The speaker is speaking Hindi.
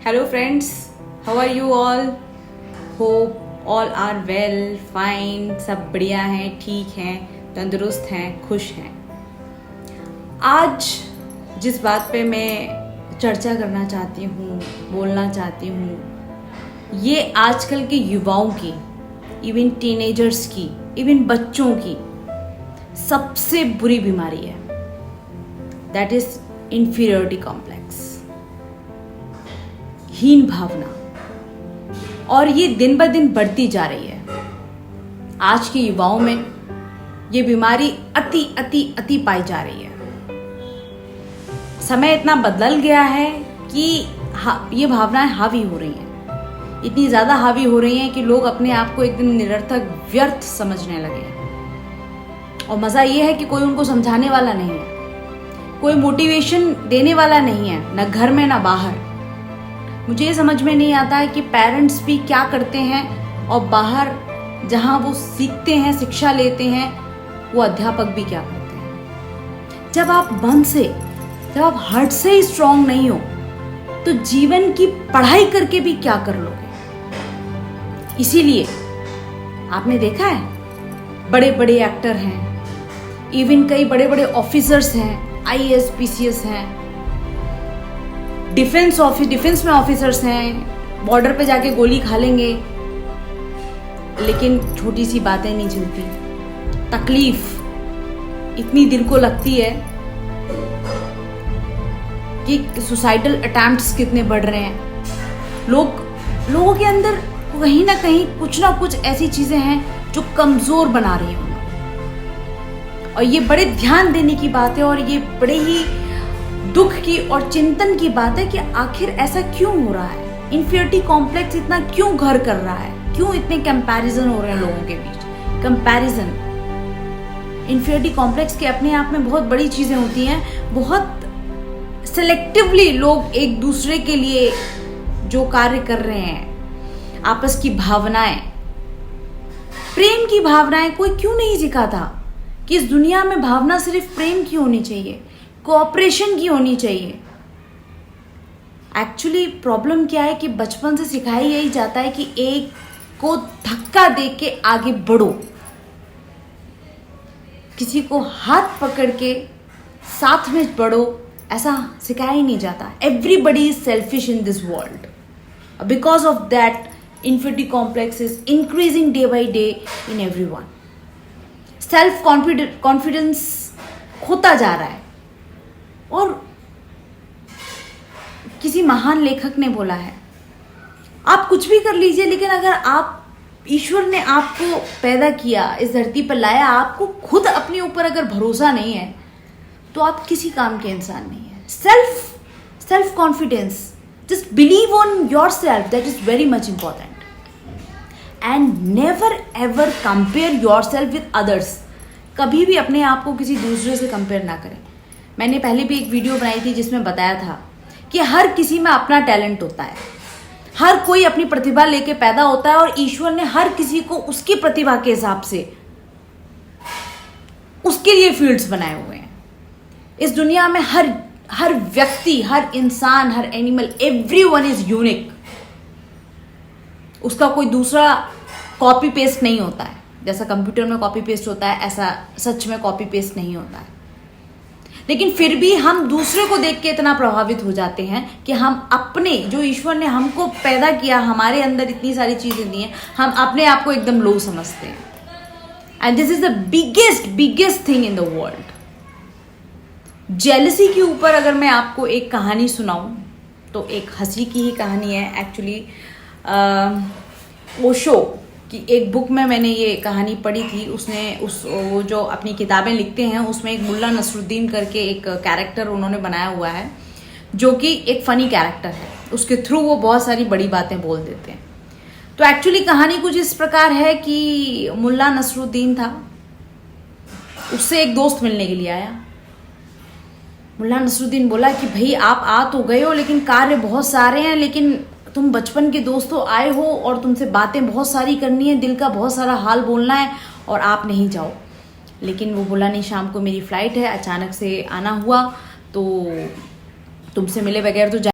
Hello friends, how are you all? Hope all are well, fine, सब बढ़िया हैं, ठीक हैं, तंदुरुस्त हैं, खुश हैं। आज जिस बात पे मैं चर्चा करना चाहती हूँ, बोलना चाहती हूँ, ये आजकल के युवाओं की, इवन टीनेजर्स की, इवन बच्चों की सबसे बुरी बीमारी है। दैट इज इंफीरियरिटी कॉम्प्लेक्स, हीन भावना, और ये दिन ब दिन बढ़ती जा रही है। आज के युवाओं में ये बीमारी अति अति अति पाई जा रही है। समय इतना बदल गया है कि ये भावनाएं हावी हो रही हैं, इतनी ज्यादा हावी हो रही हैं कि लोग अपने आप को एकदम निरर्थक व्यर्थ समझने लगे हैं। और मजा ये है कि कोई उनको समझाने वाला नहीं है, कोई मोटिवेशन देने वाला नहीं है, न घर में न बाहर। मुझे ये समझ में नहीं आता है कि पेरेंट्स भी क्या करते हैं और बाहर जहां वो सीखते हैं, शिक्षा लेते हैं, वो अध्यापक भी क्या करते हैं। जब आप मन से, जब आप हार्ट से ही स्ट्रांग नहीं हो तो जीवन की पढ़ाई करके भी क्या कर लोगे। इसीलिए आपने देखा है बड़े बड़े एक्टर हैं, इवन कई बड़े बड़े ऑफिसर्स हैं, आईएएस पीसीएस हैं, डिफेंस में ऑफिसर्स हैं, बॉर्डर पे जाके गोली खा लेंगे, लेकिन छोटी सी बातें नहीं झेलती। तकलीफ इतनी दिल को लगती है कि सुसाइडल अटेम्प्ट्स कितने बढ़ रहे हैं। लोगों के अंदर कहीं ना कुछ ऐसी चीजें हैं जो कमजोर बना रही हैं। और ये बड़े ध्यान देने की बात है, और ये बड़े ही दुख की और चिंतन की बात है कि आखिर ऐसा क्यों हो रहा है। इंफीरियरिटी कॉम्प्लेक्स इतना क्यों घर कर रहा है, क्यों इतने कंपैरिजन हो रहे हैं लोगों के बीच। कंपैरिजन, इंफीरियरिटी कॉम्प्लेक्स के अपने आप में बहुत बड़ी चीजें होती हैं। बहुत सेलेक्टिवली लोग एक दूसरे के लिए जो कार्य कर रहे हैं, आपस की भावनाएं, प्रेम की भावनाएं कोई क्यों नहीं सिखाता कि इस दुनिया में भावना सिर्फ प्रेम की होनी चाहिए, कोऑपरेशन की होनी चाहिए। एक्चुअली प्रॉब्लम क्या है कि बचपन से सिखाया यही जाता है कि एक को धक्का दे के आगे बढ़ो, किसी को हाथ पकड़ के साथ में बढ़ो, ऐसा सिखाया ही नहीं जाता। Everybody is selfish in this world, because of that inferiority complex is increasing day by day in everyone. Self confidence खोता जा रहा है। और किसी महान लेखक ने बोला है, आप कुछ भी कर लीजिए, लेकिन अगर आप, ईश्वर ने आपको पैदा किया, इस धरती पर लाया, आपको खुद अपने ऊपर अगर भरोसा नहीं है तो आप किसी काम के इंसान नहीं है। Self confidence, just believe on your self, that is very much important. And never ever compare your self with others. कभी भी अपने आप को किसी दूसरे से कंपेयर ना करें। मैंने पहले भी एक वीडियो बनाई थी जिसमें बताया था कि हर किसी में अपना टैलेंट होता है, हर कोई अपनी प्रतिभा लेके पैदा होता है, और ईश्वर ने हर किसी को उसकी प्रतिभा के हिसाब से उसके लिए फील्ड्स बनाए हुए हैं। इस दुनिया में हर व्यक्ति, हर इंसान, हर एनिमल, एवरीवन इज यूनिक। उसका कोई दूसरा कॉपी पेस्ट नहीं होता है। जैसा कंप्यूटर में कॉपी पेस्ट होता है, ऐसा सच में कॉपी पेस्ट नहीं होता है। लेकिन फिर भी हम दूसरे को देख के इतना प्रभावित हो जाते हैं कि हम अपने, जो ईश्वर ने हमको पैदा किया, हमारे अंदर इतनी सारी चीजें दी हैं, हम अपने आप को एकदम लो समझते हैं। And this is the biggest thing in the world. Jealousy के ऊपर अगर मैं आपको एक कहानी सुनाऊं तो एक हंसी की ही कहानी है। एक्चुअली ओशो कि एक बुक में मैंने ये कहानी पढ़ी थी। वो जो अपनी किताबें लिखते हैं उसमें एक मुल्ला नसरुद्दीन करके एक कैरेक्टर उन्होंने बनाया हुआ है, जो कि एक फनी कैरेक्टर है। उसके थ्रू वो बहुत सारी बड़ी बातें बोल देते हैं। तो एक्चुअली कहानी कुछ इस प्रकार है कि मुल्ला नसरुद्दीन था, उससे एक दोस्त मिलने के लिए आया। मुल्ला नसरुद्दीन बोला कि भाई आप आ तो गए हो, लेकिन कार्य बहुत सारे हैं, लेकिन तुम बचपन के दोस्तों आए हो और तुमसे बातें बहुत सारी करनी है, दिल का बहुत सारा हाल बोलना है, और आप नहीं जाओ। लेकिन वो बोला नहीं, शाम को मेरी फ्लाइट है, अचानक से आना हुआ, तो तुमसे मिले बगैर तो